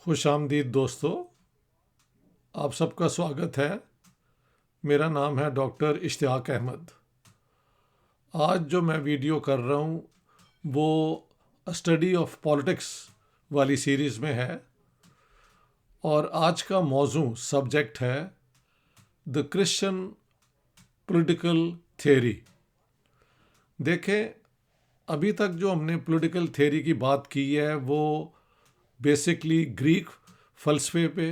खुशामदीद दोस्तों, आप सबका स्वागत है। मेरा नाम है डॉक्टर इश्तियाक अहमद। आज जो मैं वीडियो कर रहा हूँ वो स्टडी ऑफ पॉलिटिक्स वाली सीरीज़ में है और आज का मौजू सब्जेक्ट है द क्रिश्चियन पॉलिटिकल थ्योरी। देखें, अभी तक जो हमने पॉलिटिकल थ्योरी की बात की है वो बेसिकली ग्रीक फ़लसफ़े पे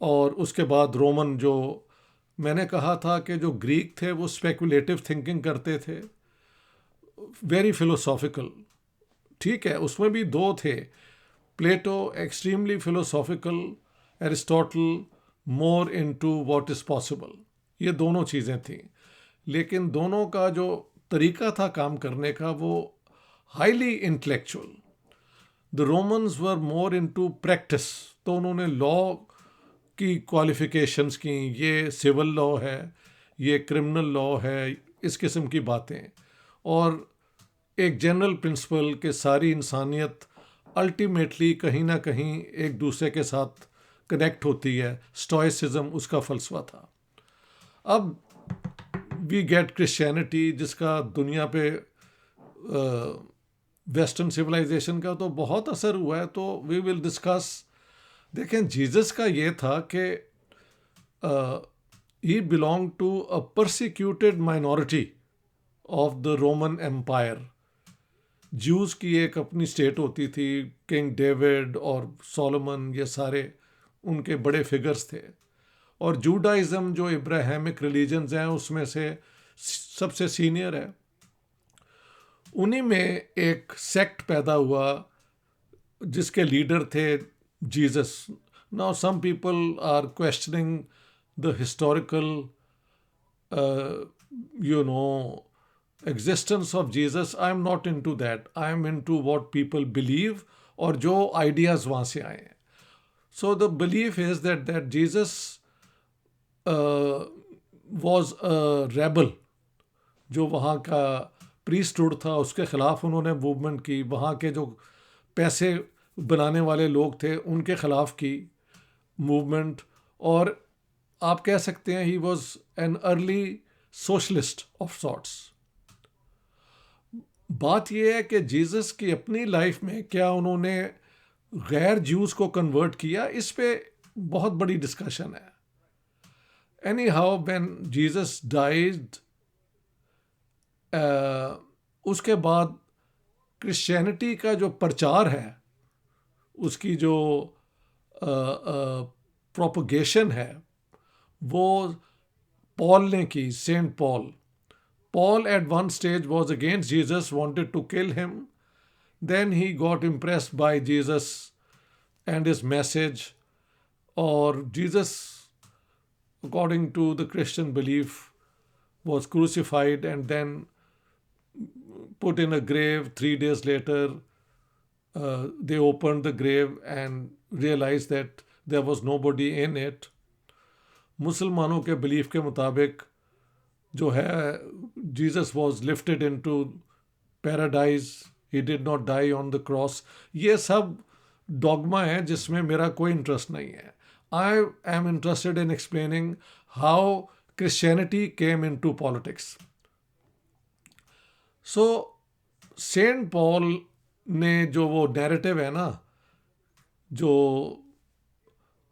और उसके बाद रोमन, जो मैंने कहा था कि जो ग्रीक थे वो स्पेकुलेटिव थिंकिंग करते थे, वेरी फिलोसॉफिकल। ठीक है, उसमें भी दो थे, Plato extremely philosophical, Aristotle more into what is possible. ये दोनों चीज़ें थीं, लेकिन दोनों का जो तरीका था काम करने का वो highly intellectual. The Romans were more into practice, तो उन्होंने लॉ की क्वालिफिकेशंस की, ये सिविल लॉ है, ये क्रिमिनल लॉ है, इस किस्म की बातें, और एक जनरल प्रिंसिपल कि सारी इंसानियत अल्टीमेटली कहीं ना कहीं एक दूसरे के साथ कनेक्ट होती है। स्टोइसिज्म उसका फलसफा था। अब वी गेट क्रिश्चियनिटी, जिसका दुनिया पे वेस्टर्न सिविलाइजेशन का तो बहुत असर हुआ है, तो वी विल डिस्कस। देखें, जीसस का ये था कि he belong to a persecuted minority of the Roman empire. Jews की एक अपनी स्टेट होती थी, किंग डेविड और सोलोमन, ये सारे उनके बड़े फिगर्स थे। और जूडाइज़म जो इब्राहिमिक रिलीजन्स हैं उसमें से सबसे सीनियर है। उन्हीं में एक सेक्ट पैदा हुआ जिसके लीडर थे Jesus. Now some people are questioning the historical existence of Jesus. I am not into that. I am into what people believe और जो ideas वहाँ से आए हैं. So the belief is that Jesus was a rebel. जो वहाँ का priesthood था उसके खिलाफ उन्होंने मूवमेंट की, वहाँ के जो पैसे बनाने वाले लोग थे उनके खिलाफ की मूवमेंट, और आप कह सकते हैं he was an early socialist of sorts. बात यह है कि जीसस की अपनी लाइफ में क्या उन्होंने गैर ज्यूज को कन्वर्ट किया, इस पे बहुत बड़ी डिस्कशन है। Any how, when Jesus died, उसके बाद क्रिश्चियनिटी का जो प्रचार है, उसकी जो प्रोपगेशन है, वो पॉल ने की, Saint Paul. Paul at one stage was against Jesus, wanted to kill him. Then he got impressed by Jesus and his message. Or Jesus, according to the Christian belief, was crucified and then put in a grave. 3 days later, they opened the grave and realized that there was nobody in it. मुसलमानों के belief के मुताबिक जो है, Jesus was lifted into paradise, he did not die on the cross. ये सब dogma है जिसमें मेरा कोई इंटरेस्ट नहीं है। I am interested in explaining how Christianity came into politics. So Saint Paul ने जो वो नैरेटिव है ना, जो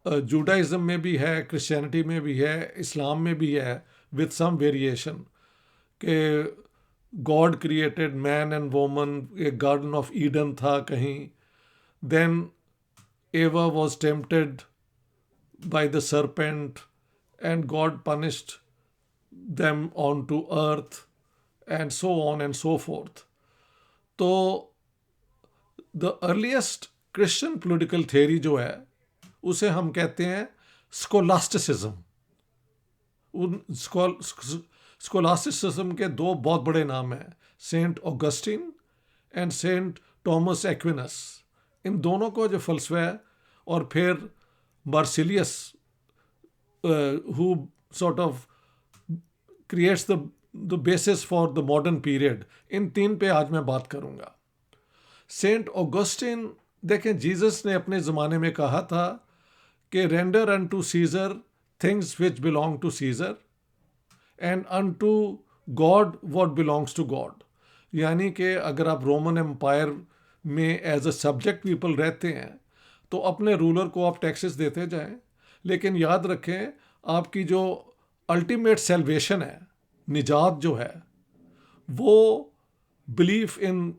जूडाइज्म में भी है, क्रिश्चियनिटी में भी है, इस्लाम में भी है, with some variation, कि God created man and woman, एक garden of Eden था कहीं, then Eva was tempted by the serpent and God punished them onto earth, and so on and so forth. तो the earliest Christian political theory जो है उसे हम कहते हैं स्कोलास्टिसिज्म। स्कोलास्टिसिज्म के दो बहुत बड़े नाम हैं, saint Augustine and saint Thomas Aquinas. इन दोनों को जो फलसफा है, और फिर Marsilius who sort of creates the basis for the modern period. इन तीन पे आज मैं बात करूंगा। सेंट ऑगस्टिन देखें, जीसस ने अपने ज़माने में कहा था कि render unto Caesar things which belong to Caesar and unto God what belongs to God. यानी कि अगर आप रोमन एम्पायर में एज अ सब्जेक्ट पीपल रहते हैं तो अपने रूलर को आप टैक्सेस देते जाएं, लेकिन याद रखें आपकी जो अल्टीमेट सेल्वेशन है, निजात जो है, वो बिलीफ इन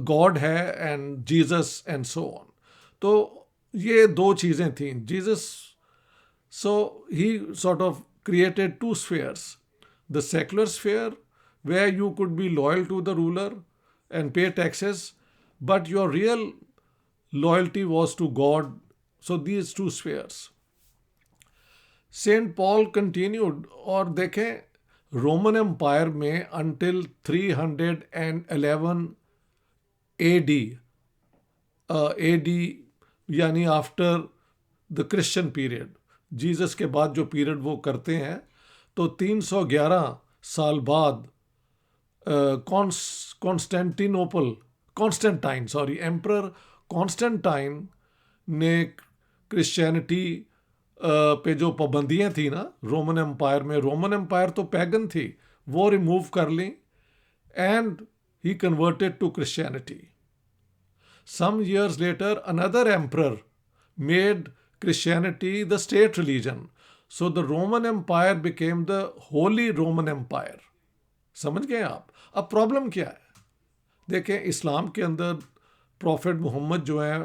गॉड है and Jesus and so on. तो ये दो चीज़ें थीं। Jesus, so he sort of created two spheres: the secular sphere, where you could be loyal to the ruler and pay taxes, but your real loyalty was to God. So these two spheres. Saint Paul continued, और देखें Roman empire में until 311 AD, AD यानी after the Christian period, Jesus के बाद जो period वो करते हैं, तो 311 साल बाद एम्परर कॉन्स्टेंटाइन ने क्रिश्चियनिटी पे जो पाबंदियाँ थी ना रोमन एम्पायर में, रोमन एम्पायर तो पैगन थी, वो रिमूव कर ली and he converted to Christianity. Some years later, another emperor made Christianity the state religion. So the Roman Empire became the Holy Roman Empire. समझ गए आप? अब प्रॉब्लम क्या है? देखें, इस्लाम के अंदर प्रॉफिट मोहम्मद जो है,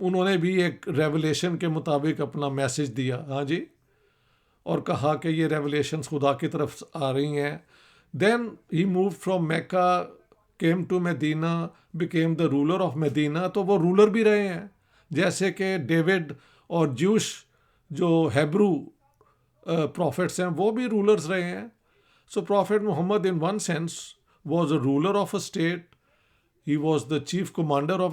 उन्होंने भी एक रेवलेशन के मुताबिक अपना मैसेज दिया, हाँ जी, और कहा कि ये रेवलेशंस खुदा की तरफ आ रही हैं। Then he move from Mecca, came to Medina, became the ruler of Medina. तो वो रूलर भी रहे हैं, जैसे कि डेविड और ज्यूश जो हैब्रू प्रॉफिट्स हैं, वो भी रूलर्स रहे हैं। So prophet Mohammed in one sense was a ruler of a state. He was the chief commander of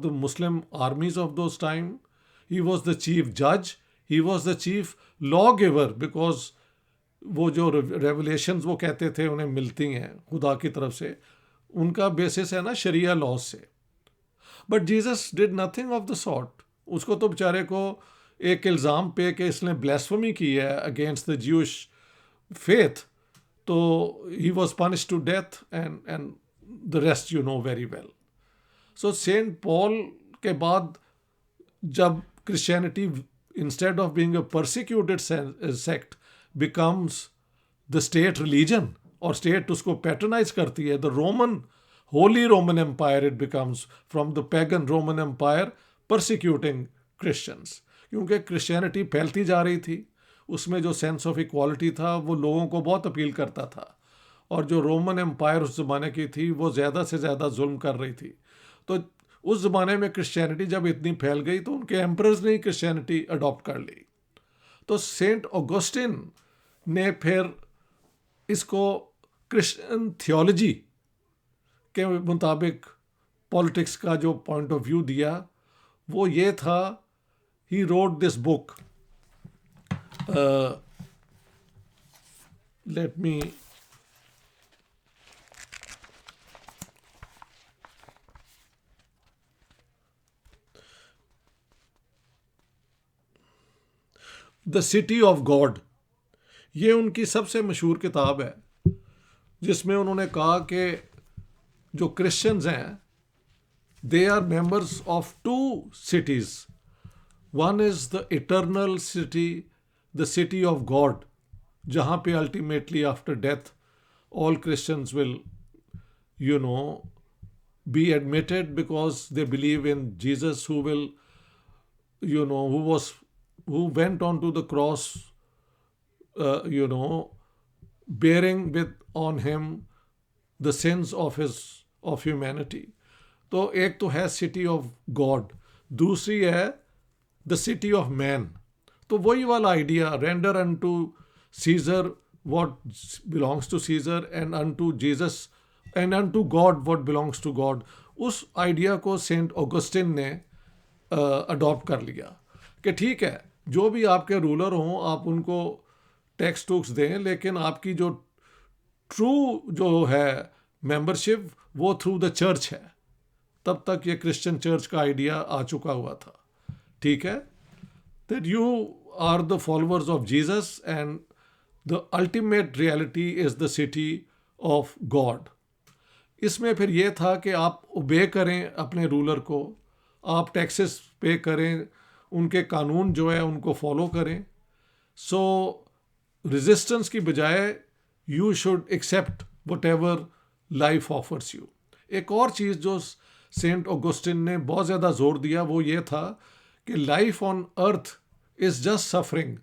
the Muslim armies of those time. He was the chief judge. He was the chief lawgiver, because वो जो revelations वो कहते थे उन्हें मिलती हैं खुदा की तरफ से, उनका बेसिस है ना शरिया लॉ से। But Jesus did nothing of the sort. उसको तो बेचारे को एक इल्ज़ाम पे कि इसने ब्लेस्फेमी की है अगेंस्ट द ज्यूश फेथ, तो he was punished to death and the rest you know very well. So Saint Paul के बाद जब Christianity instead of being a persecuted sect becomes the state religion, और state उसको patronize करती है, the Holy Roman Empire it becomes, from the pagan Roman Empire persecuting Christians, क्योंकि Christianity फैलती जा रही थी, उसमें जो सेंस ऑफ इक्वालिटी था वो लोगों को बहुत अपील करता था, और जो रोमन एम्पायर उस ज़माने की थी वो ज़्यादा से ज़्यादा जुल्म कर रही थी। तो उस ज़माने में क्रिश्चियनिटी जब इतनी फैल गई तो उनके एम्परर्स ने क्रिश्चियनिटी अडॉप्ट कर ली। तो सेंट ऑगस्टिन ने फिर इसको क्रिश्चियन थियोलॉजी के मुताबिक पॉलिटिक्स का जो पॉइंट ऑफ व्यू दिया वो ये था, he wrote this book, let me the city of God. ये उनकी सबसे मशहूर किताब है, जिसमें उन्होंने कहा कि जो क्रिश्चियंस हैं they are members of two cities. One is the eternal city, the city of God, जहाँ पे ultimately after death all Christians will be admitted because they believe in Jesus, who will who went onto the cross, bearing on him the sins of humanity. तो एक तो है city of God, दूसरी है the city of man. तो वही वाला idea, render unto Caesar what belongs to Caesar and unto Jesus and unto God what belongs to God, उस आइडिया को सेंट ऑगस्टिन ने अडॉप्ट कर लिया कि ठीक है, जो भी आपके रूलर हों आप उनको टैक्स टूक्स दें, लेकिन आपकी जो ट्रू जो है मेंबरशिप वो थ्रू द चर्च है। तब तक ये क्रिश्चियन चर्च का आइडिया आ चुका हुआ था, ठीक है, that you are the followers of Jesus and the ultimate reality is the city of God. इसमें फिर ये था कि आप ओबे करें अपने रूलर को, आप टैक्सेस पे करें, उनके कानून जो है उनको फॉलो करें। सो रेजिस्टेंस की बजाय you should accept whatever life offers you. एक और चीज़ जो सेंट ऑगस्टिन ने बहुत ज़्यादा जोर दिया वो ये था कि life on earth is just suffering,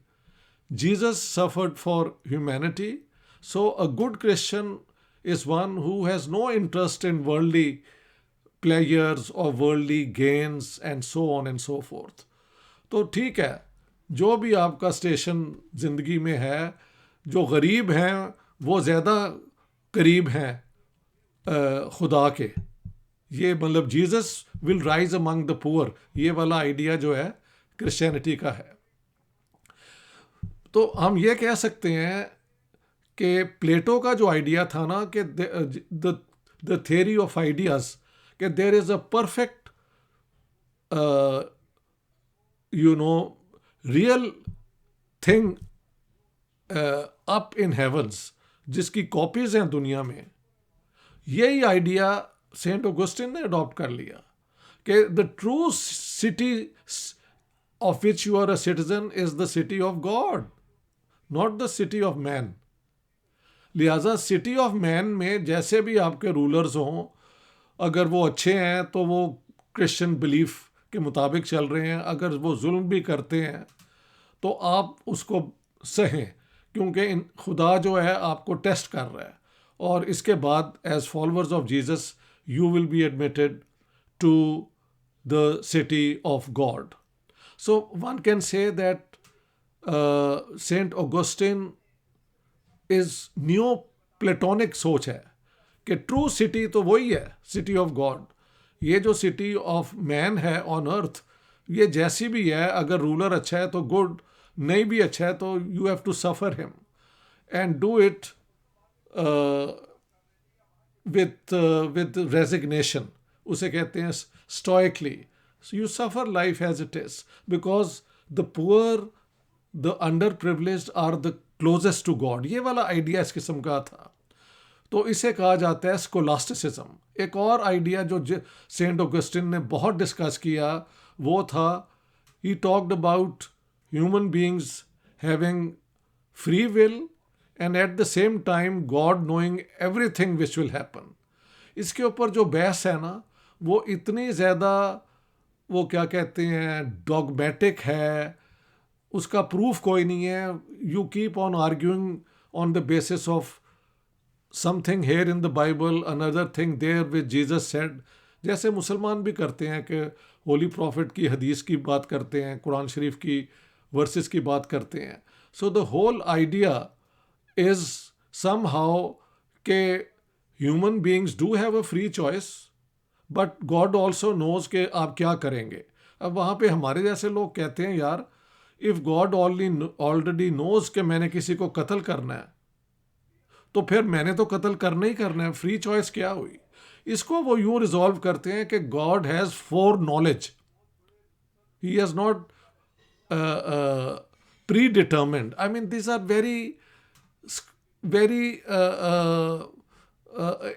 Jesus suffered for humanity, so a good Christian is one who has no interest in worldly pleasures or worldly gains and so on and so forth। तो ठीक है, जो भी आपका station ज़िंदगी में है, जो गरीब हैं वो ज़्यादा करीब हैं खुदा के। ये मतलब Jesus will rise among the poor, ये वाला आइडिया जो है क्रिश्चियनिटी का है। तो हम ये कह सकते हैं कि प्लेटो का जो आइडिया था ना कि द थियरी ऑफ आइडियाज, कि there is a perfect real thing up in heavens, जिसकी कॉपीज हैं दुनिया में, यही आइडिया सेंट ऑगस्टिन ने अडॉप्ट कर लिया कि the true city of which you are a citizen is the city of God, not the city of man. लिहाजा सिटी ऑफ मैन में जैसे भी आपके रूलर्स हों, अगर वो अच्छे हैं तो वो क्रिश्चियन बिलीफ के मुताबिक चल रहे हैं, अगर वो जुल्म भी करते हैं तो आप उसको सहें, क्योंकि खुदा जो है आपको टेस्ट कर रहा है, और इसके बाद as followers of Jesus you will be admitted to the city of God. So one can say that Saint Augustine is Neoplatonic सोच है कि ट्रू सिटी तो वही है, सिटी ऑफ गॉड। ये जो सिटी ऑफ मैन है on earth, ये जैसी भी है, अगर रूलर अच्छा है तो गुड, नहीं भी अच्छा है तो you have to suffer him and do it with resignation, उसे कहते हैं stoically. You suffer life as it is, because the poor, the underprivileged are the closest to God. ये वाला आइडिया इस किस्म का था। तो इसे कहा जाता है स्कोलास्टिसिज्म। एक और आइडिया जो सेंट ऑगस्टिन ने बहुत डिस्कस किया वो था, he talked about human beings having free will and at the same time God knowing everything which will happen. इसके ऊपर जो बहस है ना, वो इतनी ज़्यादा, वो क्या कहते हैं, डॉगमेटिक है, उसका प्रूफ कोई नहीं है। You keep on arguing on the basis of something here in the Bible, another thing there which Jesus said, जैसे मुसलमान भी करते हैं कि होली प्रॉफिट की हदीस की बात करते हैं, कुरान शरीफ की वर्सेस की बात करते हैं। So the whole idea is somehow के human beings do have a free choice, but God also knows के आप क्या करेंगे। अब वहाँ पे हमारे जैसे लोग कहते हैं, यार इफ़ गॉड ऑलरेडी नोज कि मैंने किसी को कत्ल करना है, तो फिर मैंने तो कत्ल करना ही करना है, फ्री चॉइस क्या हुई। इसको वो यूं रिजॉल्व करते हैं कि God has foreknowledge, he has not predetermined. I mean this are very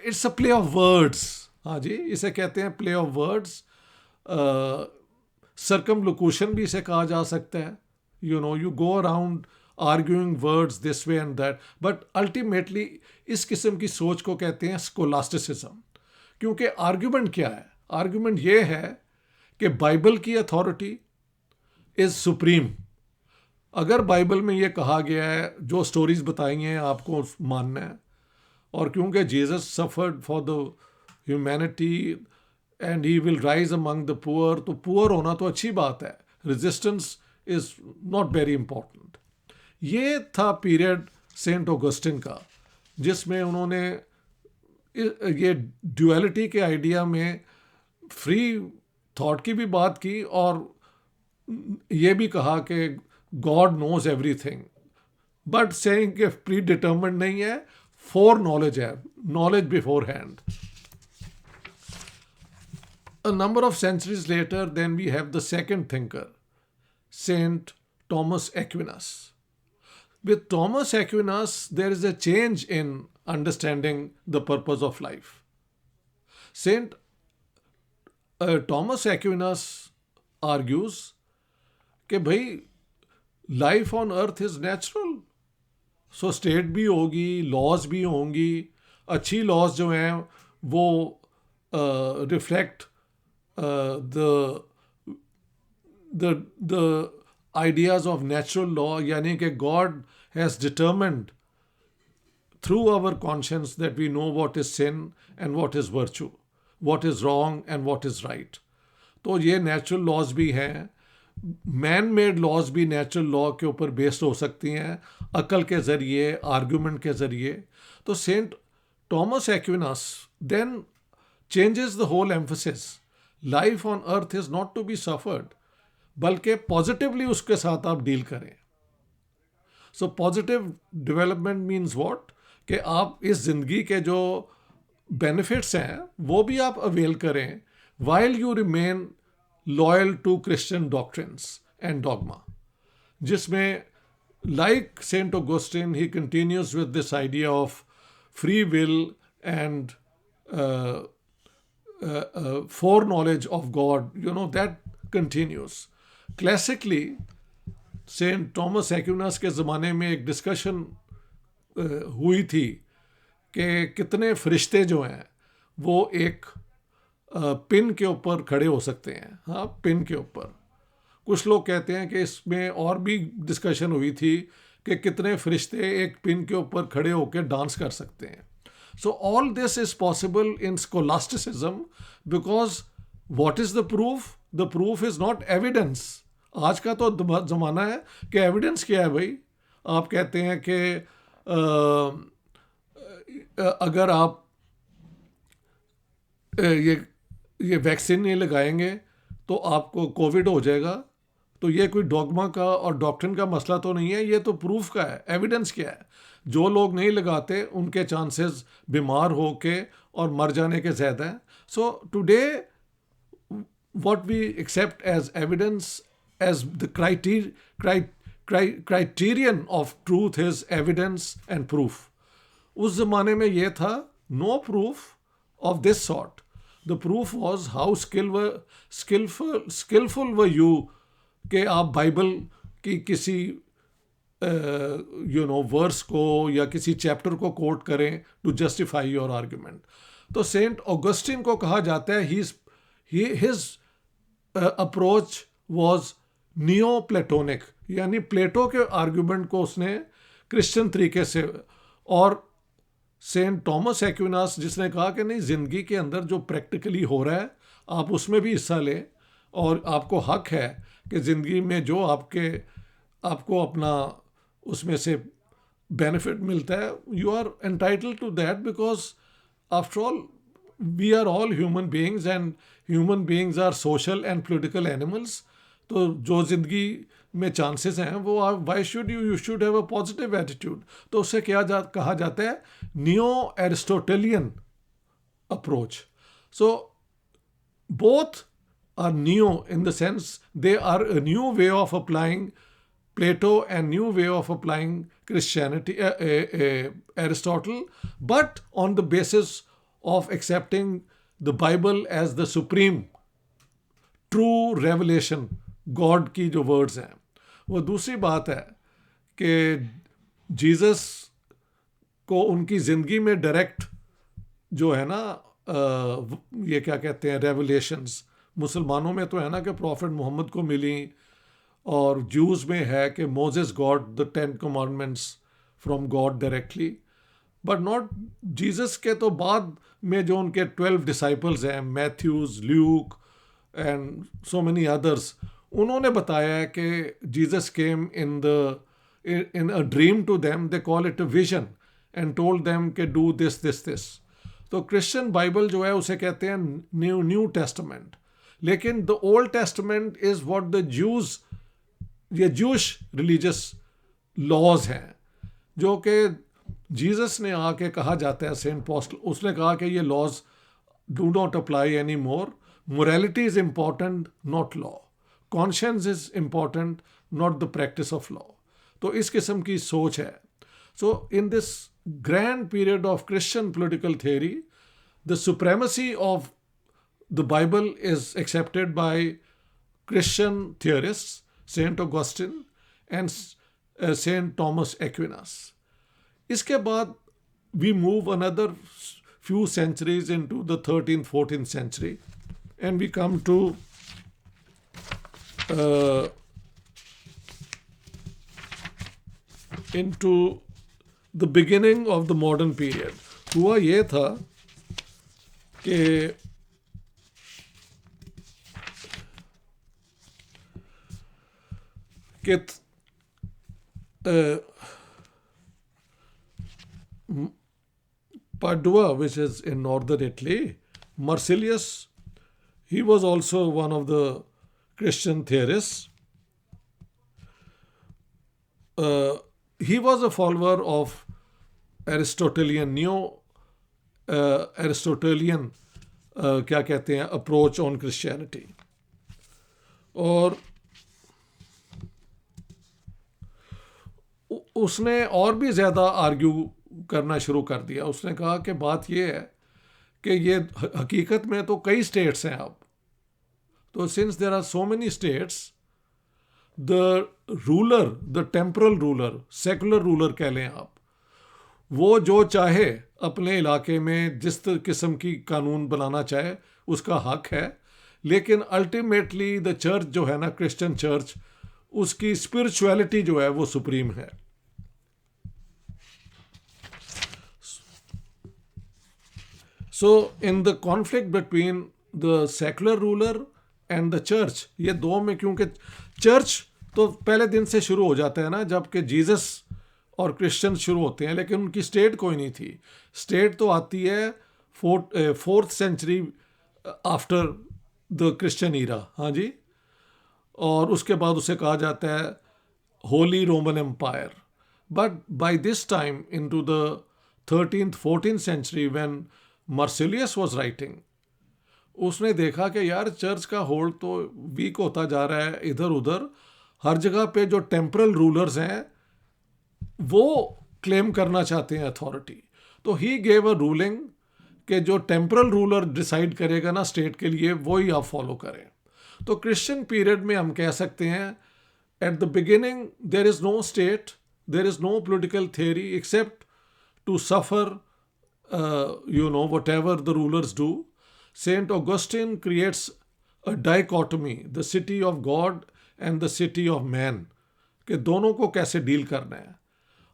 it's a play of words. हाँ जी, इसे कहते हैं प्ले ऑफ वर्ड्स। सर्कमलोक्यूशन भी इसे कहा जा सकता है। You go around arguing words this way and that, but ultimately इस किस्म की सोच को कहते हैं स्कोलास्टिसिज्म। क्योंकि आर्ग्यूमेंट क्या है? आर्ग्यूमेंट ये है कि बाइबल की अथॉरिटी इज सुप्रीम। अगर बाइबल में ये कहा गया है, जो स्टोरीज बताई हैं आपको मानना है, और क्योंकि Jesus suffered for the humanity and he will rise among the poor, तो पुअर होना तो अच्छी बात है, resistance is not very important. ये था पीरियड सेंट ऑगस्टिन का, जिसमें उन्होंने ये ड्यूअलिटी के आइडिया में फ्री थॉट की भी बात की, और ये भी कहा कि God knows everything, but saying कि प्री डिटर्मिन्ड नहीं है, फोर नॉलेज है, knowledge beforehand. a number of centuries later, then we have the second thinker, Saint Thomas Aquinas. With Thomas Aquinas, there is a change in understanding the purpose of life. Saint Thomas Aquinas argues कि भाई life on earth is natural, so state भी होगी, laws भी होंगी, अच्छी laws जो हैं वो reflect the the ideas of natural law, यानी कि God has determined through our conscience that we know what is sin and what is virtue, what is wrong and what is right. तो ये natural laws भी हैं, man made laws भी natural law के ऊपर based हो सकती हैं, अकल के ज़रिए, आर्गूमेंट के ज़रिए. तो Saint Thomas Aquinas then changes the whole emphasis. Life on earth is not to be suffered, बल्कि पॉजिटिवली उसके साथ आप डील करें. So positive development means what, कि आप इस ज़िंदगी के जो बेनिफिट्स हैं वो भी आप अवेल करें while you remain loyal to Christian doctrines and dogma. जिसमें like Saint Augustine, he continues with this idea of free will and foreknowledge of God, that continues. Classically, Saint Thomas Aquinas के ज़माने में एक discussion हुई थी कि कितने फरिश्ते जो हैं वो एक पिन के ऊपर खड़े हो सकते हैं. हाँ, पिन के ऊपर. कुछ लोग कहते हैं कि इसमें और भी डिस्कशन हुई थी कि कितने फरिश्ते एक पिन के ऊपर खड़े होकर डांस कर सकते हैं. So all this is possible in scholasticism because what is the proof? The proof is not evidence. आज का तो ज़माना है कि एविडेंस क्या है भाई. आप कहते हैं कि अगर आप ये वैक्सीन नहीं लगाएंगे तो आपको कोविड हो जाएगा. तो ये कोई डॉगमा का और डॉक्ट्रिन का मसला तो नहीं है, ये तो प्रूफ का है. एविडेंस क्या है? जो लोग नहीं लगाते उनके चांसेस बीमार होके और मर जाने के ज़्यादा हैं. So today what we accept as evidence as the criterion of truth is evidence and proof. उस ज़माने में ये था no proof of this sort. The proof was how skillful were you कि आप बाइबल की किसी वर्स को या किसी चैप्टर को कोट करें टू जस्टिफाई योर आर्ग्यूमेंट. तो सेंट ऑगस्टिन को कहा जाता है his approach was neo platonic, यानी प्लेटो के आर्ग्यूमेंट को उसने क्रिश्चियन तरीके से. और सेंट थॉमस एक्विनास जिसने कहा कि नहीं, ज़िंदगी के अंदर जो प्रैक्टिकली हो रहा है आप उसमें भी हिस्सा लें और आपको हक है कि ज़िंदगी में जो आपको अपना उसमें से बेनिफिट मिलता है, you are entitled to that because after all we are all human beings and human beings are social and political animals. तो जो ज़िंदगी में चांसेस हैं वो आप why should you should have a positive attitude. तो उससे कहा जाता है neo Aristotelian approach. So both are neo in the sense they are a new way of applying Plato and new way of applying Christianity, Aristotle, but on the basis of accepting the Bible as the supreme true revelation, God की जो words हैं. वो दूसरी बात है कि Jesus को उनकी ज़िंदगी में डायरेक्ट जो है ना ये क्या कहते हैं रेवलेशंस, मुसलमानों में तो है ना कि प्रॉफिट मोहम्मद को मिली, और जूस में है कि Moses got the 10 commandments from God directly. But not Jesus के तो बाद में जो उनके 12 डिसाइपल्स हैं, Matthews, Luke and so many others, उन्होंने बताया है कि Jesus came in a dream to them, they call it a vision, and told them कि डू दिस दिस दिस. तो क्रिश्चियन बाइबल जो है उसे कहते हैं न्यू टेस्टामेंट. लेकिन the Old Testament is what the juice, ये जूश रिलीजियस लॉज हैं जो कि जीसस ने आके कहा जाता है, सेंट पॉस्टल उसने कहा कि ये laws do not apply any more Morality is important, not law. Conscience is important, not the practice of law. तो इस किस्म की सोच है. So in this grand period of Christian political theory, the supremacy of the Bible is accepted by Christian theorists, Saint Augustine and Saint Thomas Aquinas. इसके बाद we move another few centuries into the 13th, 14th century, and we come to into the beginning of the modern period. हुआ ये था कि Padua, which is in northern Italy, Marsilius, he was also one of the Christian theorists. He was a follower of Aristotelian, Aristotelian क्या कहते हैं, approach on Christianity. और उसने और भी ज़्यादा आर्ग्यू करना शुरू कर दिया. उसने कहा कि बात ये है कि ये हकीकत में तो कई स्टेट्स हैं अब. तो since there are so many states, the ruler, the temporal ruler, secular ruler कह लें आप, वो जो चाहे अपने इलाके में जिस किस्म की कानून बनाना चाहे उसका हक है. लेकिन अल्टीमेटली द चर्च जो है ना, क्रिश्चियन चर्च, उसकी स्पिरिचुअलिटी जो है वो सुप्रीम है. So in the conflict between the secular ruler and the church, ये दो में, क्योंकि चर्च तो पहले दिन से शुरू हो जाता है ना, जबकि जीसस और क्रिश्चियन शुरू होते हैं, लेकिन उनकी स्टेट कोई नहीं थी. स्टेट तो आती है 4th century after the Christian era. हाँ जी. और उसके बाद उसे कहा जाता है holy Roman empire. But by this time into the 13th, 14th century, when Marsilius was writing, उसने देखा कि यार चर्च का होल्ड तो वीक होता जा रहा है. इधर उधर हर जगह पे जो टेम्परल रूलर्स हैं वो क्लेम करना चाहते हैं अथॉरिटी. तो ही गेव अ रूलिंग कि जो टेम्परल रूलर डिसाइड करेगा ना स्टेट के लिए, वो ही आप फॉलो करें. तो क्रिश्चियन पीरियड में हम कह सकते हैं at the beginning there is no state, there is no political theory except to suffer whatever the rulers do. Saint Augustine creates a dichotomy, the city of God and the city of man, कि दोनों को कैसे deal करना है.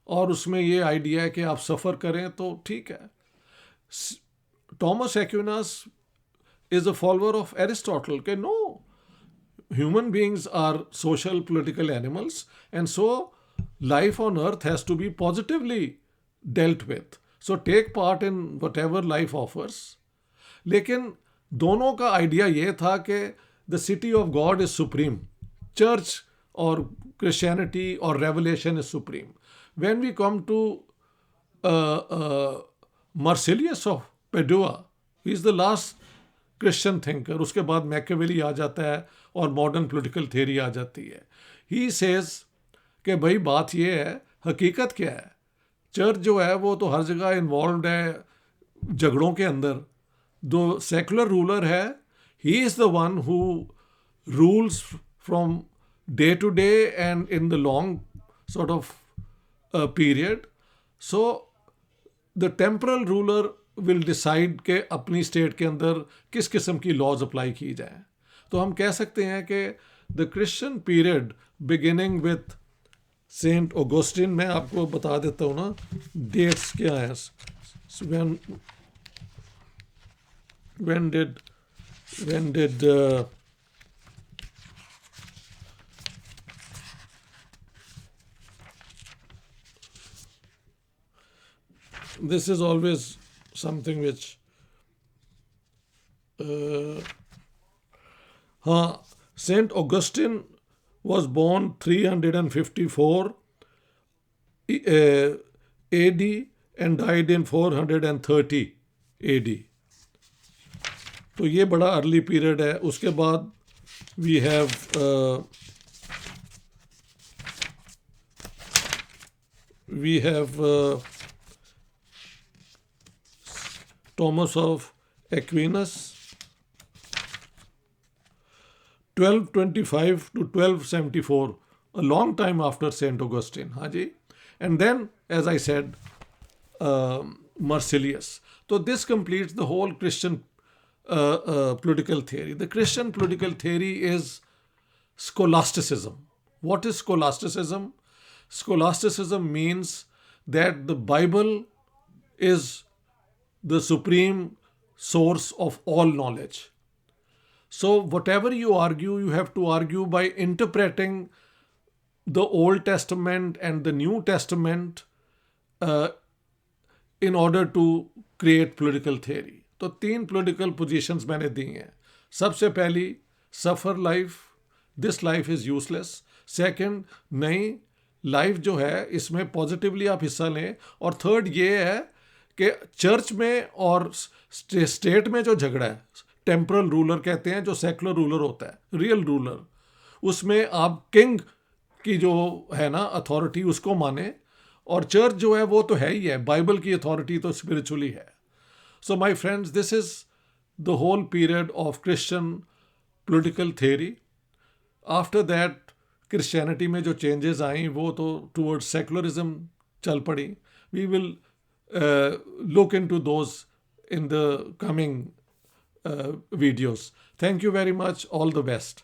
और उसमें ये idea है कि आप सफ़र करें तो ठीक है. Thomas Aquinas is a follower of Aristotle, कि no, human beings are social political animals, and so life on earth has to be positively dealt with. So take part in whatever life offers. लेकिन दोनों का idea ये था कि the city of God is supreme. Church और Christianity और revelation is supreme. When we come to Marsilius of Padua, he is the last Christian thinker. उसके बाद मैकियावेली आ जाता है और मॉडर्न पॉलिटिकल थियरी आ जाती है. ही सेज कि भाई बात ये है, हकीकत क्या है, चर्च जो है वो तो हर जगह इन्वॉल्व है झगड़ों के अंदर. जो सेकुलर रूलर है, he is the one who rules from day to day and in the long sort of period. So the temporal ruler will decide के अपनी स्टेट के अंदर किस किस्म की लॉज अप्लाई की जाए. तो हम कह सकते हैं कि the Christian period beginning with Saint Augustine, मैं आपको बता देता हूँ ना डेट्स क्या है. when did this is always something which Saint Augustine was born 354 AD and died in 430 AD. तो ये बड़ा अर्ली पीरियड है. उसके बाद we have Thomas of Aquinas, 1225 to 1274, a long time after Saint Augustine. Haji. And then, as I said, Marsilius. So this completes the whole Christian political theory. The Christian political theory is scholasticism. What is scholasticism? Scholasticism means that the Bible is the supreme source of all knowledge. So, whatever you argue, you have to argue by interpreting the Old Testament and the New Testament in order to create political theory. तो 3 political positions मैंने दी हैं. सबसे पहली, suffer life, this life is useless. Second, नहीं, life जो है इसमें positively आप हिस्सा लें. और थर्ड ये है कि चर्च में और स्टेट में जो झगड़ा है, टेम्परल रूलर कहते हैं, जो सेकुलर रूलर होता है, रियल रूलर, उसमें आप किंग की जो है ना अथॉरिटी उसको माने. और चर्च जो है वो तो है ही है, बाइबल की अथॉरिटी तो स्पिरिचुअली है. So my friends, this is the whole period of Christian political theory. After that Christianity में जो चेंजेस आई वो तो टूवर्ड्स सेकुलरिज्म चल पड़ी. We will look into those in the coming videos. Thank you very much. All the best.